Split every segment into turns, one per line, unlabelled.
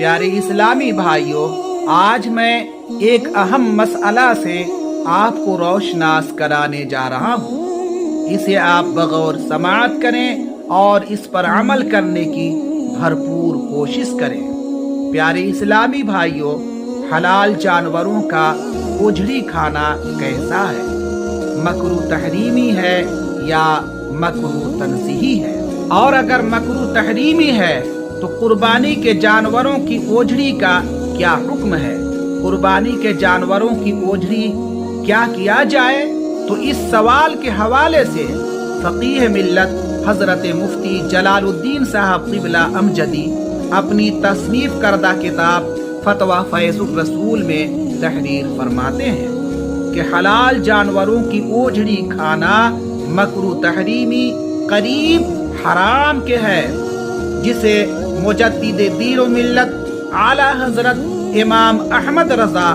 प्यारे इस्लामी भाइयों, आज मैं एक अहम मसला से आपको रोशनास कराने जा रहा हूँ। इसे आप बगौर समाअत करें और इस पर अमल करने की भरपूर कोशिश करें। प्यारे इस्लामी भाइयों, हलाल जानवरों का उजड़ी खाना कैसा है? मकरूह तहरीमी है या मकरूह तंज़ीही है? और अगर मकरूह तहरीमी है तो कुर्बानी के जानवरों की ओझड़ी का क्या हुक्म है? कुर्बानी के जानवरों की ओझड़ी क्या किया जाए? तो इस सवाल के हवाले से फकीह मिल्लत हजरत मुफ्ती जलालुद्दीन साहब क़िबला अमजदी अपनी तसनीफ करदा किताब फतवा फैज़ुर रसूल में तहरीर फरमाते हैं कि हलाल जानवरों की ओझड़ी खाना मकरूह तहरीमी करीब हराम के है, जिसे मुजद्दिद दीन व मिल्लत आला हजरत इमाम अहमद रजा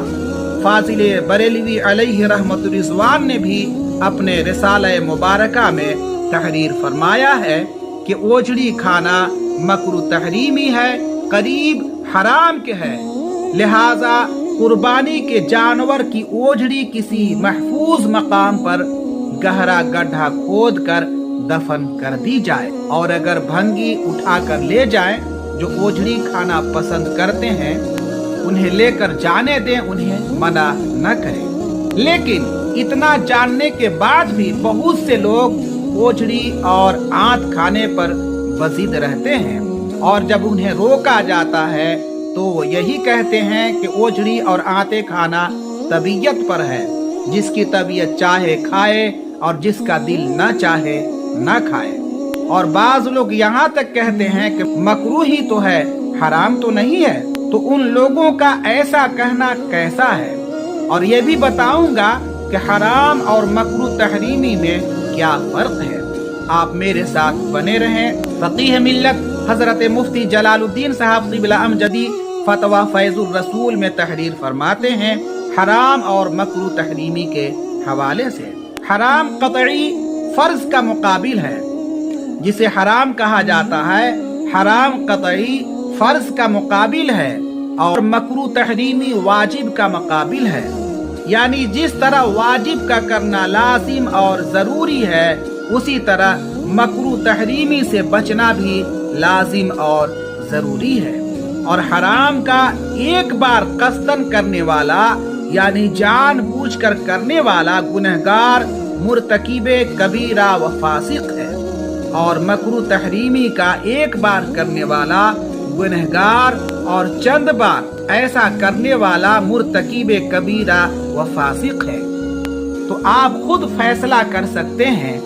फाजिले बरेलवी अलैहि रहमतुर रिज़वान ने भी अपने रिसाला मुबारका में तहरीर फरमाया है कि ओझड़ी खाना मकरूह तहरीमी है, करीब हराम के है। लिहाजा कुर्बानी के जानवर की ओझड़ी किसी महफूज मकाम पर गहरा गड्ढा खोद कर दफन कर दी जाए, और अगर भंगी उठा कर ले जाए जो ओझड़ी खाना पसंद करते हैं उन्हें लेकर जाने दें, उन्हें मना न करें। लेकिन इतना जानने के बाद भी बहुत से लोग ओझड़ी और आंत खाने पर बजीद रहते हैं, और जब उन्हें रोका जाता है तो वो यही कहते हैं कि ओझड़ी और आंतें खाना तबीयत पर है, जिसकी तबीयत चाहे खाए और जिसका दिल न चाहे न खाए। और बाज लोग यहाँ तक कहते हैं कि मकरूह ही तो है, हराम तो नहीं है। तो उन लोगों का ऐसा कहना कैसा है? और ये भी बताऊंगा कि हराम और मकरूह तहरीमी में क्या फर्क है। आप मेरे साथ बने रहें। फकीह मिल्लत हजरत मुफ्ती जलालुद्दीन साहब क़िबला अमजदी फतवा फैज़ुर रसूल में तहरीर फरमाते हैं हराम और मकरूह तहरीमी के हवाले से। हराम कतई फर्ज का मुकाबिल है, जिसे हराम कहा जाता है। हराम कतई फर्ज का मुकाबिल है और मकरूह तहरीमी वाजिब का मुकाबिल है। यानी जिस तरह वाजिब का करना लाजिम और जरूरी है, उसी तरह मकरूह तहरीमी से बचना भी लाजिम और जरूरी है। और हराम का एक बार कस्दन करने वाला यानी जानबूझकर करने वाला गुनहगार मुर्तकिबे कबीरा व फासिक है, और मकरूह तहरीमी का एक बार करने वाला गुनहगार और चंद बार ऐसा करने वाला मुर्तकिबे कबीरा व फासिक है। तो आप खुद फैसला कर सकते हैं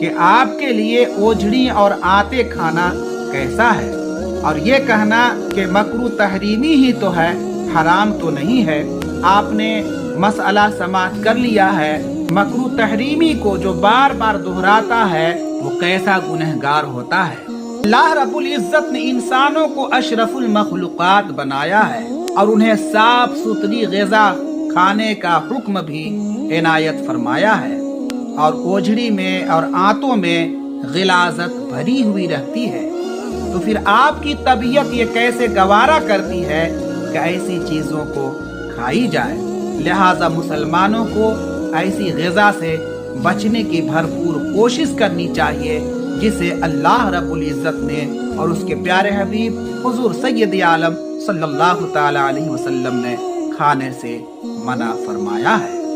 कि आपके लिए ओझड़ी और आते खाना कैसा है। और ये कहना कि मकरूह तहरीमी ही तो है, हराम तो नहीं है, आपने मसला समाअत कर लिया है। मकरूह तहरीमी को जो बार बार दोहराता है वो कैसा गुनहगार होता है। अल्लाह रब्बुल इज्जत ने इंसानों को अशरफुल मखलूकात बनाया है और उन्हें साफ सुथरी ग़िज़ा खाने का हुक्म भी इनायत फरमाया है। और ओझड़ी में और आंतों में ग़िलाज़त भरी हुई रहती है। तो फिर आपकी तबीयत ये कैसे गवारा करती है कि ऐसी चीज़ों को खाई जाए? लिहाजा मुसलमानों को ऐसी ग़िज़ा से बचने की भरपूर कोशिश करनी चाहिए, जिसे अल्लाह रब्बुल इज़्ज़त ने और उसके प्यारे हबीब हुज़ूर सय्यद आलम सल्लल्लाहु तआला अलैहि वसल्लम ने खाने से मना फरमाया है।